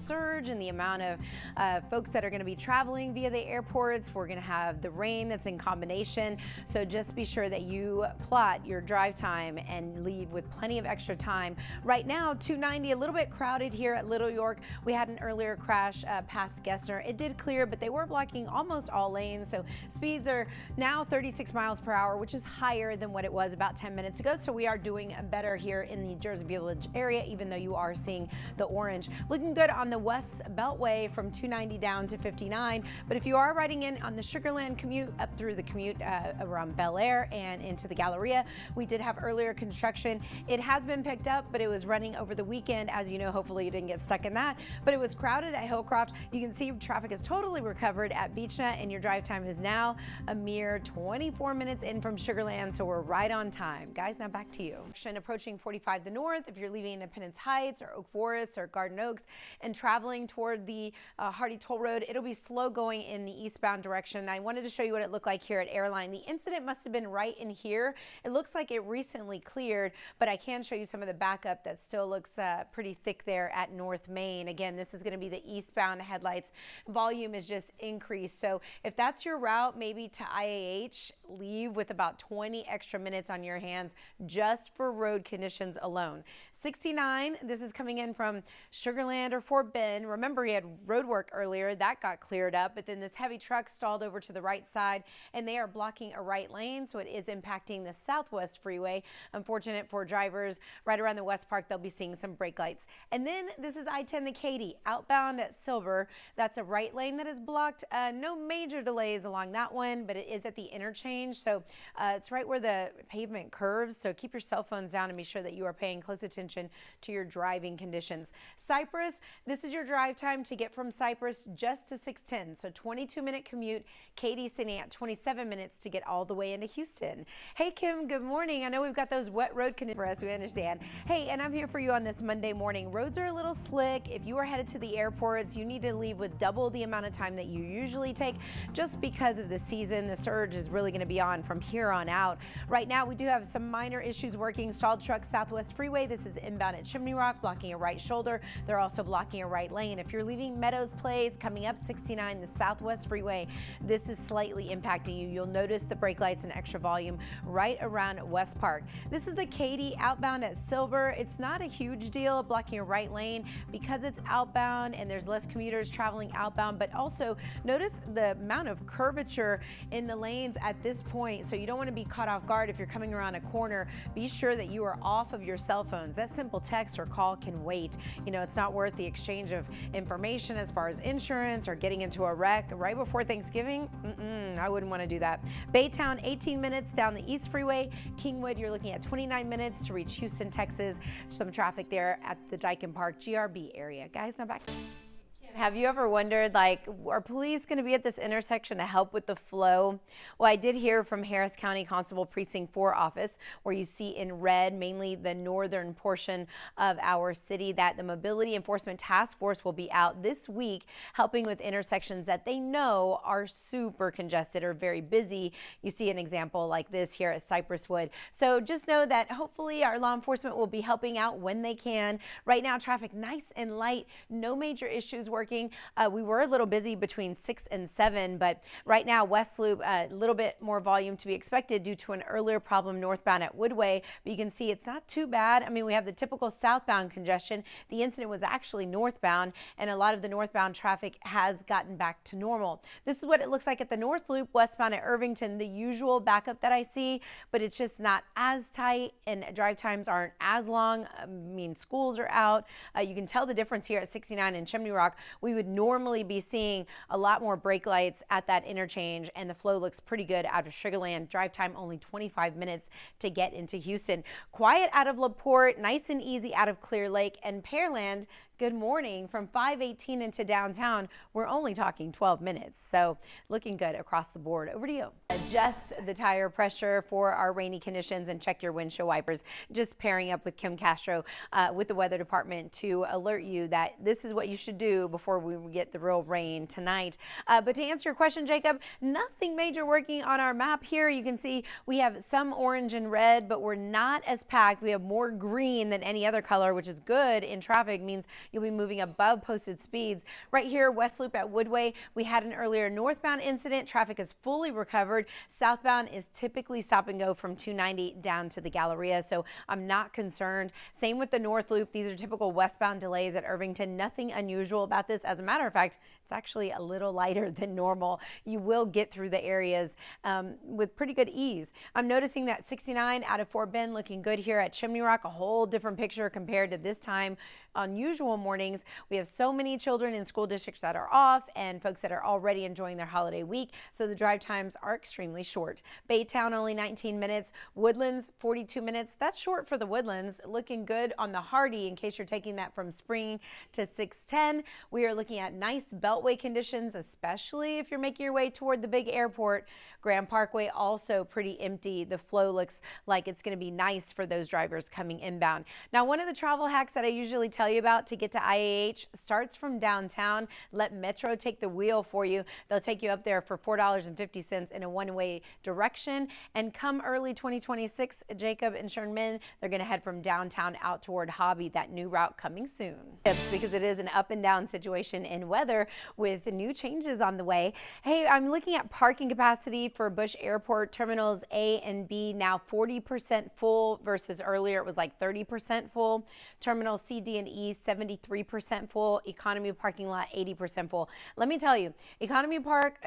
surge in the amount of folks that are going to be traveling via the airports. We're going to have the rain that's in combination. So just be sure that you plot your drive time and leave with plenty of extra time. Right now, 290, a little bit crowded here at Little York. We had an earlier crash past Gessner. It did clear, but they were blocking almost all lanes. So speeds are now 36 miles per hour, which is higher than what it was about 10 minutes ago. So we are doing better here in the Jersey Village area, even though you are seeing the orange. Looking good on the West Beltway from 290 down to 59. But if you are riding in on the Sugarland commute up through the commute around Bel Air and into the Galleria, we did have earlier construction. It has been picked up, but it was running over the weekend. As you know, hopefully you didn't get stuck in that, but it was crowded at Hillcroft. You can see traffic is totally recovered at BeachNet, and your drive time is now a mere 24 minutes in from Sugarland, so we're right on time. Guys, now back to you. Approaching 45 the north, if you're leaving Independence Heights or Oak Forest or Garden Oaks and traveling toward the Hardy Toll Road, it'll be slow going in the eastbound direction. I wanted to show you what it looked like here at Airline. The incident must have been right in here. It looks like it recently cleared, but I can show you some of the backup that still looks pretty thick there at North Main. Again, this is going to be the eastbound headlights. Volume is just increased. So if that's your route, maybe to IAH, leave with about 20 extra minutes on your hands just for road conditions alone. 69, this is coming in from Sugarland or Fort Bend. Remember, we had road work earlier. That got cleared up, but then this heavy truck stalled over to the right side, and they are blocking a right lane, so it is impacting the Southwest Freeway. Unfortunate for drivers right around the West Park, they'll be seeing some brake lights. And then this is I-10 the Katy, outbound at Silver. That's a right lane that is blocked. No major delays along that one, but it is at the interchange, so it's right where the pavement curves, so keep your cell phones down and be sure that you are paying close attention to your driving conditions. Cypress, this is your drive time to get from Cypress just to 610, so 22-minute commute. Katy sitting at 27 minutes to get all the way into Houston. Hey Kim, good morning. I know we've got those wet road conditions for us, we understand. Hey, and I'm here for you on this Monday morning. Roads are a little slick. If you are headed to the airports, you need to leave with double the amount of time that you usually take just because of the season. The surge is really going to be on from here on out. Right now, we do have some minor issues working. Stalled truck Southwest Freeway. This is inbound at Chimney Rock, blocking a right shoulder. They're also blocking a right lane. If you're leaving Meadows Place, coming up 69, the Southwest Freeway, this is slightly impacting you. You'll notice the brake lights and extra volume right around West Park. This is the Katy outbound at Silver. It's not a huge deal blocking a right lane because it's outbound and there's less commuters traveling outbound, but also notice the amount of curvature in the lanes at this point, so you don't want to be caught off guard if you're coming around a corner. Be sure that you are off of your cell phones. That simple text or call can wait. You know, it's not worth the exchange of information as far as insurance or getting into a wreck right before Thanksgiving. I wouldn't want to do that. Baytown, 18 minutes down the East Freeway. Kingwood, you're looking at 29 minutes to reach Houston, Texas. Some traffic there at the Dyken Park GRB area. Guys, now back. Have you ever wondered, like, are police going to be at this intersection to help with the flow? Well, I did hear from Harris County Constable Precinct 4 office, where you see in red mainly the northern portion of our city, that the Mobility Enforcement Task Force will be out this week helping with intersections that they know are super congested or very busy. You see an example like this here at Cypress Wood. So just know that hopefully our law enforcement will be helping out when they can. Right now, traffic nice and light, no major issues working. We were a little busy between 6 and 7, but right now West Loop, a little bit more volume to be expected due to an earlier problem northbound at Woodway, but you can see it's not too bad. I mean, we have the typical southbound congestion. The incident was actually northbound, and a lot of the northbound traffic has gotten back to normal. This is what it looks like at the North Loop, westbound at Irvington, the usual backup that I see, but it's just not as tight and drive times aren't as long. I mean, schools are out. You can tell the difference here at 69 in Chimney Rock. We would normally be seeing a lot more brake lights at that interchange, and the flow looks pretty good out of Sugarland. Drive time only 25 minutes to get into Houston. Quiet out of LaPorte, nice and easy out of Clear Lake, and Pearland. Good morning. From 518 into downtown, we're only talking 12 minutes. So looking good across the board. Over to you. Adjust the tire pressure for our rainy conditions and check your windshield wipers. Just pairing up with Kim Castro with the weather department to alert you that this is what you should do before we get the real rain tonight. But to answer your question, Jacob, nothing major working on our map here. You can see we have some orange and red, but we're not as packed. We have more green than any other color, which is good in traffic. Means You'll be moving above posted speeds. Right here, West Loop at Woodway, we had an earlier northbound incident. Traffic is fully recovered. Southbound is typically stop and go from 290 down to the Galleria, so I'm not concerned. Same with the North Loop. These are typical westbound delays at Irvington. Nothing unusual about this. As a matter of fact, it's actually a little lighter than normal. You will get through the areas with pretty good ease. I'm noticing that 69 out of Fort Bend looking good here at Chimney Rock. A whole different picture compared to this time on usual mornings. We have so many children in school districts that are off and folks that are already enjoying their holiday week, so the drive times are extremely short. Baytown only 19 minutes, Woodlands 42 minutes. That's short for the Woodlands. Looking good on the Hardy in case you're taking that from Spring to 610. We are looking at nice beltway conditions, especially if you're making your way toward the big airport. Grand Parkway also pretty empty. The flow looks like it's going to be nice for those drivers coming inbound. Now, one of the travel hacks that I usually tell you about to get to IAH starts from downtown. Let Metro take the wheel for you. They'll take you up there for $4.50 in a one-way direction. And come early 2026, Jacob and Sherman, they're going to head from downtown out toward Hobby, that new route coming soon. It's because it is an up and down situation in weather with new changes on the way. Hey, I'm looking at parking capacity for Bush Airport terminals A and B, now 40% full versus earlier it was like 30% full. Terminal C, D, and E 73% full. Economy parking lot 80% full. Let me tell you, Economy Park,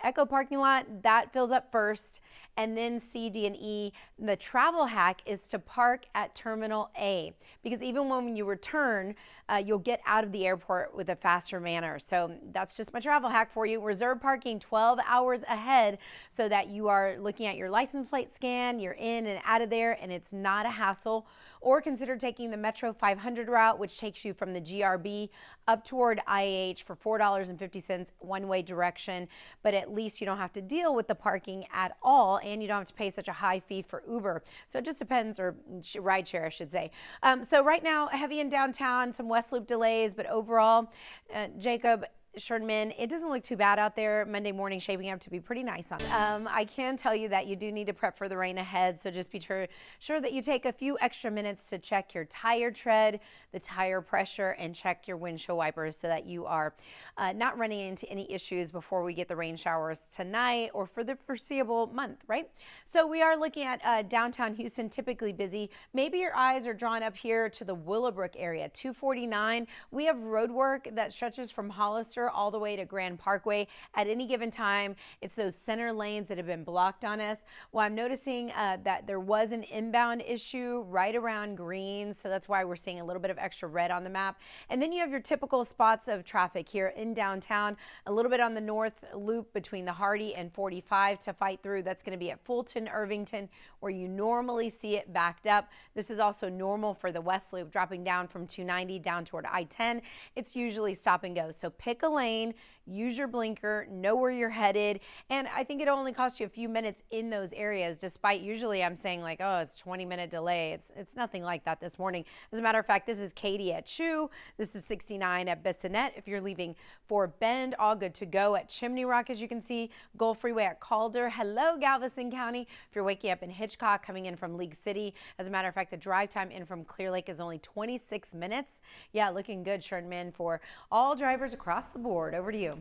Echo parking lot, that fills up first, and then C, D, and E. The travel hack is to park at Terminal A, because even when you return, you'll get out of the airport with a faster manner. So that's just my travel hack for you. Reserve parking 12 hours ahead so that you are looking at your license plate scan, you're in and out of there, and it's not a hassle. Or consider taking the Metro 500 route, which takes you from the GRB up toward IAH for $4.50 one-way direction, but at least you don't have to deal with the parking at all, and you don't have to pay such a high fee for Uber. So it just depends, or rideshare, I should say. So right now, heavy in downtown, some West Loop delays, but overall, Jacob, Sherman, it doesn't look too bad out there. Monday morning shaping up to be pretty nice on it. I can tell you that you do need to prep for the rain ahead, so just be sure that you take a few extra minutes to check your tire tread, the tire pressure, and check your windshield wipers so that you are not running into any issues before we get the rain showers tonight or for the foreseeable month, right? So we are looking at downtown Houston, typically busy. Maybe your eyes are drawn up here to the Willowbrook area, 249. We have road work that stretches from Hollister all the way to Grand Parkway. At any given time, it's those center lanes that have been blocked on us. Well, I'm noticing that there was an inbound issue right around Green, so that's why we're seeing a little bit of extra red on the map. And then you have your typical spots of traffic here in downtown, a little bit on the north loop between the Hardy and 45 to fight through. That's going to be at Fulton, Irvington, where you normally see it backed up. This is also normal for the West Loop, dropping down from 290 down toward I-10. It's usually stop and go. So pick a lane, use your blinker, know where you're headed, and I think it only costs you a few minutes in those areas, despite usually I'm saying like, oh, it's 20-minute delay. It's nothing like that this morning. As a matter of fact, this is Katie at Chew. This is 69 at Bissonnet. If you're leaving Fort Bend, all good to go at Chimney Rock, as you can see. Gulf Freeway at Calder. Hello, Galveston County. If you're waking up in Hitchcock, coming in from League City. As a matter of fact, the drive time in from Clear Lake is only 26 minutes. Yeah, looking good, Sherman, for all drivers across the board. Over to you.